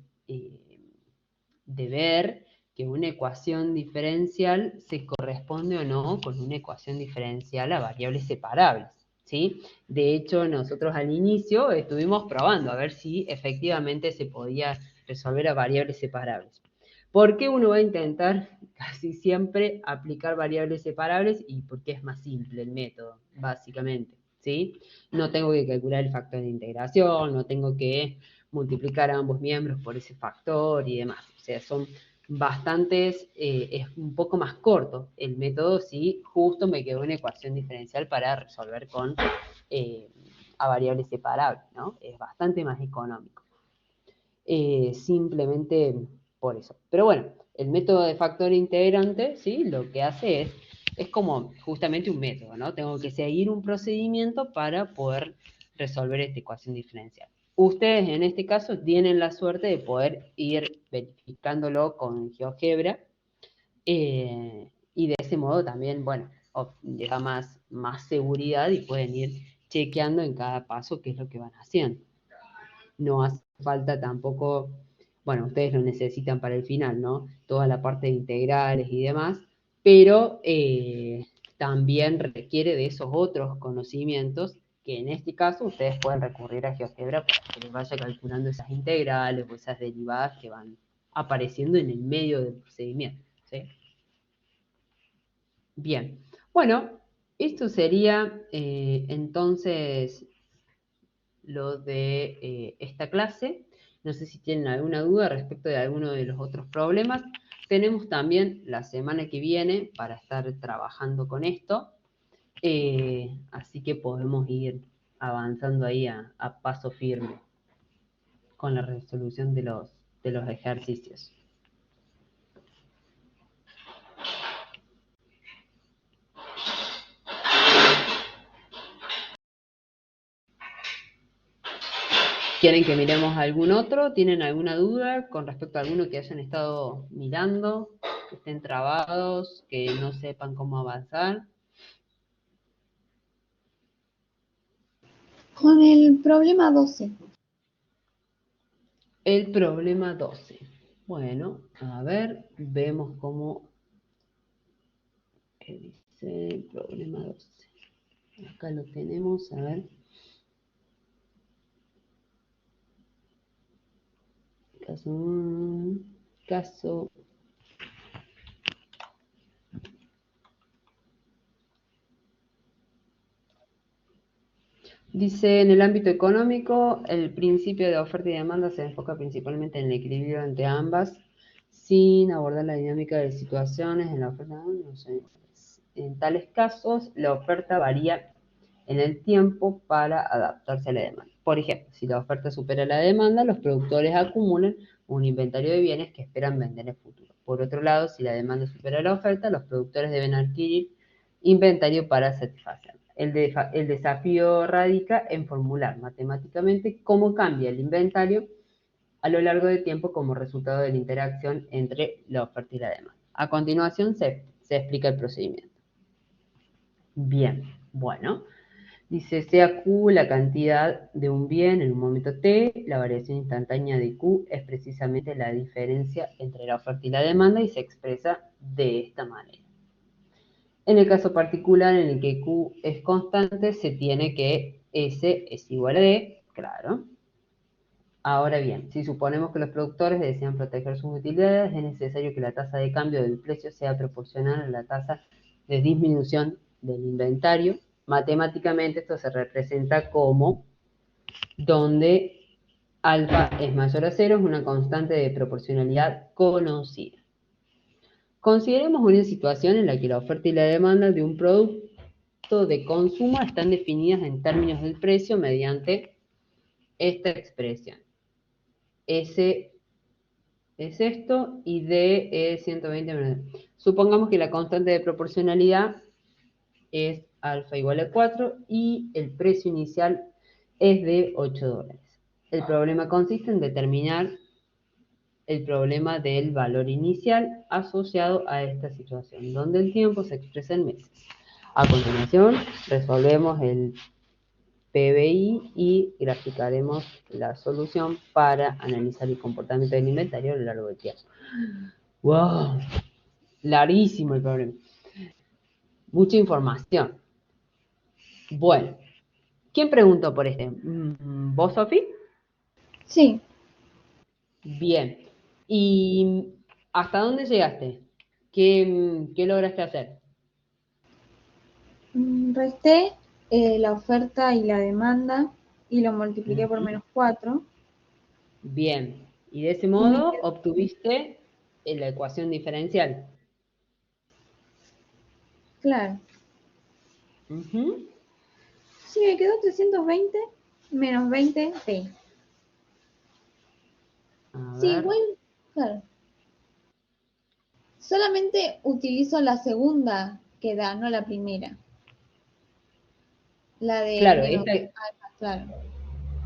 ver que una ecuación diferencial se corresponde o no con una ecuación diferencial a variables separables, ¿sí? De hecho, nosotros al inicio estuvimos probando a ver si efectivamente se podía resolver a variables separables. ¿Por qué uno va a intentar casi siempre aplicar variables separables? Y porque es más simple el método, básicamente, ¿sí? No tengo que calcular el factor de integración, no tengo que multiplicar a ambos miembros por ese factor y demás. O sea, son bastantes, es un poco más corto el método si justo me quedó una ecuación diferencial para resolver con a variables separables, ¿no? Es bastante más económico. Simplemente por eso. Pero bueno, el método de factor integrante, ¿sí? Lo que hace es como justamente un método, ¿no? Tengo que seguir un procedimiento para poder resolver esta ecuación diferencial. Ustedes en este caso tienen la suerte de poder ir verificándolo con GeoGebra y de ese modo también, bueno, les da más seguridad y pueden ir chequeando en cada paso qué es lo que van haciendo. No hace falta tampoco, bueno, ustedes lo necesitan para el final, ¿no? Toda la parte de integrales y demás, pero también requiere de esos otros conocimientos que en este caso ustedes pueden recurrir a GeoGebra para que les vaya calculando esas integrales o esas derivadas que van apareciendo en el medio del procedimiento, ¿sí? Bien, bueno, esto sería entonces lo de esta clase. No sé si tienen alguna duda respecto de alguno de los otros problemas. Tenemos también la semana que viene para estar trabajando con esto. Así que podemos ir avanzando ahí a paso firme con la resolución de los ejercicios. ¿Quieren que miremos algún otro? ¿Tienen alguna duda con respecto a alguno que hayan estado mirando? Que estén trabados, que no sepan cómo avanzar. Con el problema 12. El problema 12. Bueno, a ver, vemos cómo... ¿Qué dice el problema 12? Acá lo tenemos, a ver. Caso. Dice, en el ámbito económico, el principio de oferta y demanda se enfoca principalmente en el equilibrio entre ambas, sin abordar la dinámica de situaciones en la oferta. No sé. En tales casos, la oferta varía en el tiempo para adaptarse a la demanda. Por ejemplo, si la oferta supera la demanda, los productores acumulan un inventario de bienes que esperan vender en el futuro. Por otro lado, si la demanda supera la oferta, los productores deben adquirir inventario para satisfacerla. El desafío radica en formular matemáticamente cómo cambia el inventario a lo largo del tiempo como resultado de la interacción entre la oferta y la demanda. A continuación se explica el procedimiento. Bien, bueno. Dice, sea Q la cantidad de un bien en un momento T, la variación instantánea de Q es precisamente la diferencia entre la oferta y la demanda y se expresa de esta manera. En el caso particular en el que Q es constante, se tiene que S es igual a D, claro. Ahora bien, si suponemos que los productores desean proteger sus utilidades, es necesario que la tasa de cambio del precio sea proporcional a la tasa de disminución del inventario. Matemáticamente esto se representa como donde alfa es mayor a 0, es una constante de proporcionalidad conocida. Consideremos una situación en la que la oferta y la demanda de un producto de consumo están definidas en términos del precio mediante esta expresión. S es esto, y D es 120 menos D. Supongamos que la constante de proporcionalidad es alfa igual a 4 y el precio inicial es de $8. El problema consiste en determinar el problema del valor inicial asociado a esta situación, donde el tiempo se expresa en meses. A continuación, resolvemos el PBI y graficaremos la solución para analizar el comportamiento del inventario a lo largo del tiempo. ¡Wow! Larguísimo el problema. Mucha información. Bueno, ¿quién preguntó por este? ¿Vos, Sofi? Sí, Bien. ¿Y hasta dónde llegaste? ¿Qué lograste hacer? resté la oferta y la demanda y lo multipliqué por -4 Bien. Y de ese y me modo quedó, obtuviste la ecuación diferencial. claro, Ujú. sí, me quedó 320 menos 20p. A Sí, ver. igual, claro. Solamente utilizo la segunda que da, no la primera. La de Claro, menos esta es alfa, claro.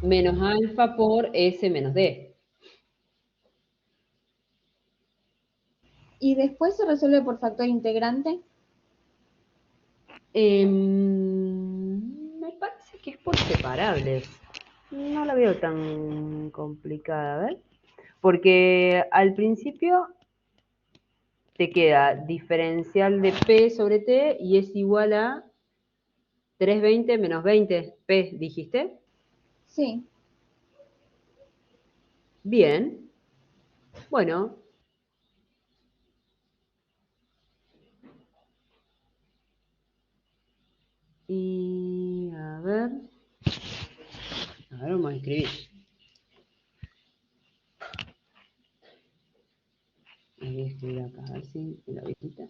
menos alfa por S menos D. Y después se resuelve por factor integrante. Me parece que es por separables. No la veo tan complicada, a ver. Porque al principio te queda diferencial de P sobre T y es igual a 320 menos 20P, ¿dijiste? Sí, Bien. Bueno, y a ver, vamos a escribir. Voy a escribir acá, a ver si la visita.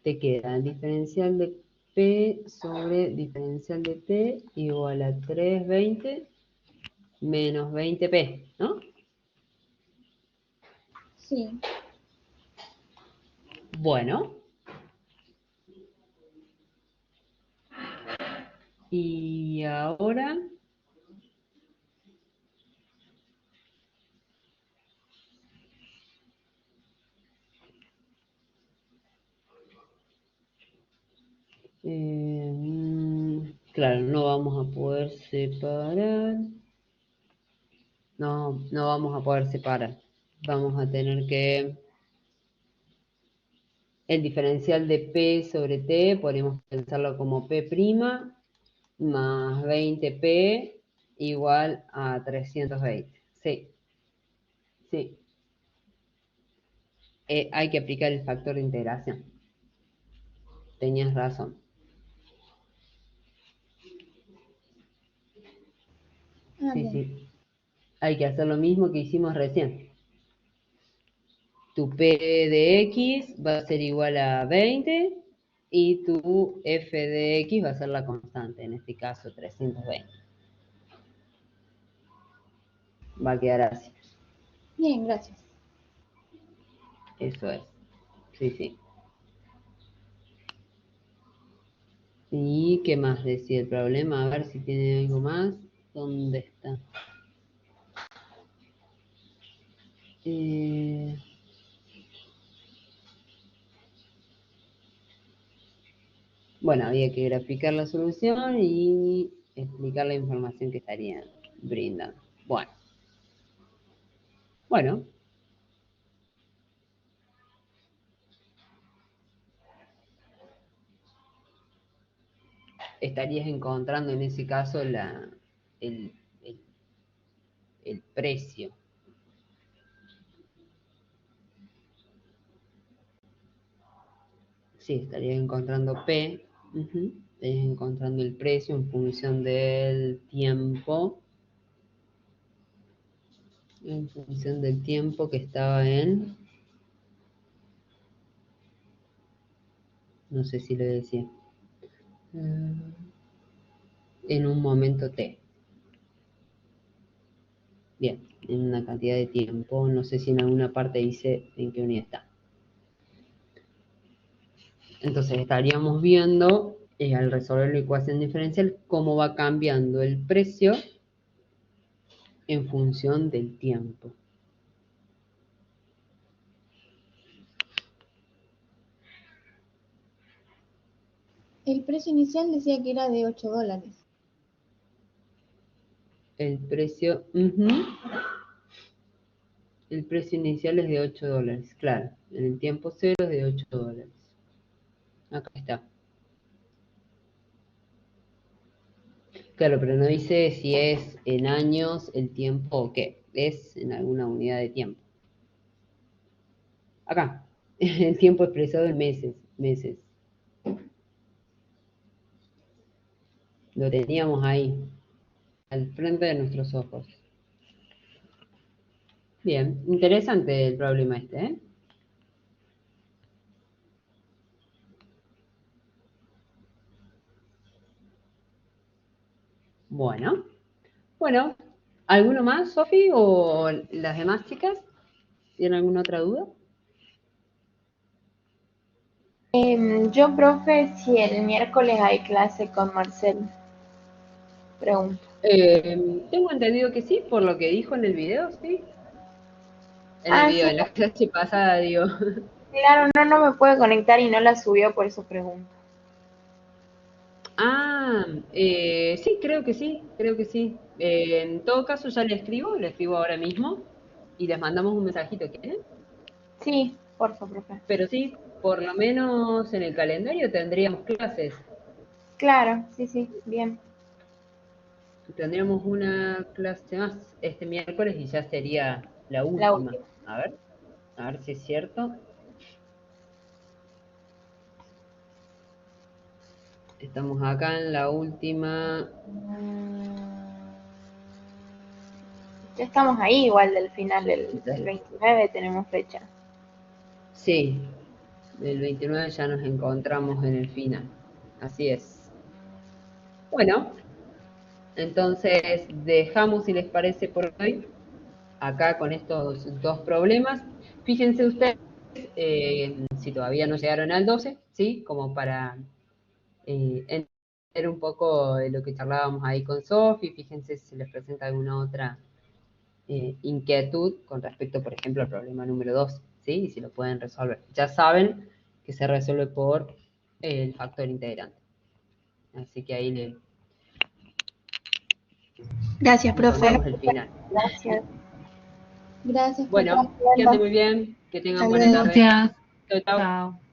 Te queda diferencial de P sobre diferencial de T igual a 320 menos 20P, ¿no? sí. Bueno, y ahora claro, no vamos a poder separar. No, no vamos a poder separar. Vamos a tener que el diferencial de P sobre T, podemos pensarlo como P' más 20P igual a 320. Sí, sí. Hay que aplicar el factor de integración. Tenías razón. Ah, Sí, bien. sí. Hay que hacer lo mismo que hicimos recién. Tu P de X va a ser igual a 20 y tu F de X va a ser la constante, en este caso 320. Va a quedar así. Bien, gracias. Eso es. Sí, sí. ¿Y qué más decía el problema? A ver si tiene algo más. ¿Dónde está? Eh, bueno, había que graficar la solución y explicar la información que estarían brindando. Bueno, estarías encontrando en ese caso el, el- el precio. Sí, estarías encontrando P, estarías encontrando el precio en función del tiempo, que estaba no sé si lo decía, en un momento T. Bien, en una cantidad de tiempo. No sé si en alguna parte dice en qué unidad está. Entonces estaríamos viendo, al resolver la ecuación diferencial, cómo va cambiando el precio en función del tiempo. El precio inicial decía que era de $8. El precio, el precio inicial es de $8, claro. En el tiempo cero es de $8. Acá está. Claro, pero no dice si es en años el tiempo o qué. Es en alguna unidad de tiempo. Acá. El tiempo expresado en meses. Meses. Lo teníamos ahí, al frente de nuestros ojos. Bien, interesante el problema este, ¿eh? Bueno, ¿alguno más, Sofi, o las demás chicas? ¿Tienen alguna otra duda? Yo, profe, si el miércoles hay clase con Marcel, pregunto. Tengo entendido que sí, por lo que dijo en el video, sí. En el Ah, video, sí, en la clase pasada, digo. claro, no me puede conectar y no la subió, por eso pregunto. Ah, sí, creo que sí, creo que sí. En todo caso ya le escribo ahora mismo y les mandamos un mensajito, ¿quieren? Sí, por favor, profe. Pero sí, por lo menos en el calendario tendríamos clases. Claro, sí, bien. Tendríamos una clase más este miércoles y ya sería la La última. última. A ver si es cierto. Estamos acá en la última. Ya estamos ahí, igual del final del 29 tenemos fecha. Sí, del 29 ya nos encontramos en el final. Así es. Bueno, entonces dejamos, si les parece, por hoy, acá con estos dos problemas. Fíjense ustedes si todavía no llegaron al 12, ¿sí? Como para entender un poco de lo que charlábamos ahí con Sofi. Fíjense si se les presenta alguna otra inquietud con respecto, por ejemplo, al problema número 2, ¿sí? Y si lo pueden resolver. Ya saben que se resuelve por el factor integrante. Así que ahí le Gracias, profe. Bueno, encontramos el final. gracias. Gracias, profe. Bueno, que ande muy bien, que tengan Hasta buena luego. tarde. Gracias. Chau, chau. Chao.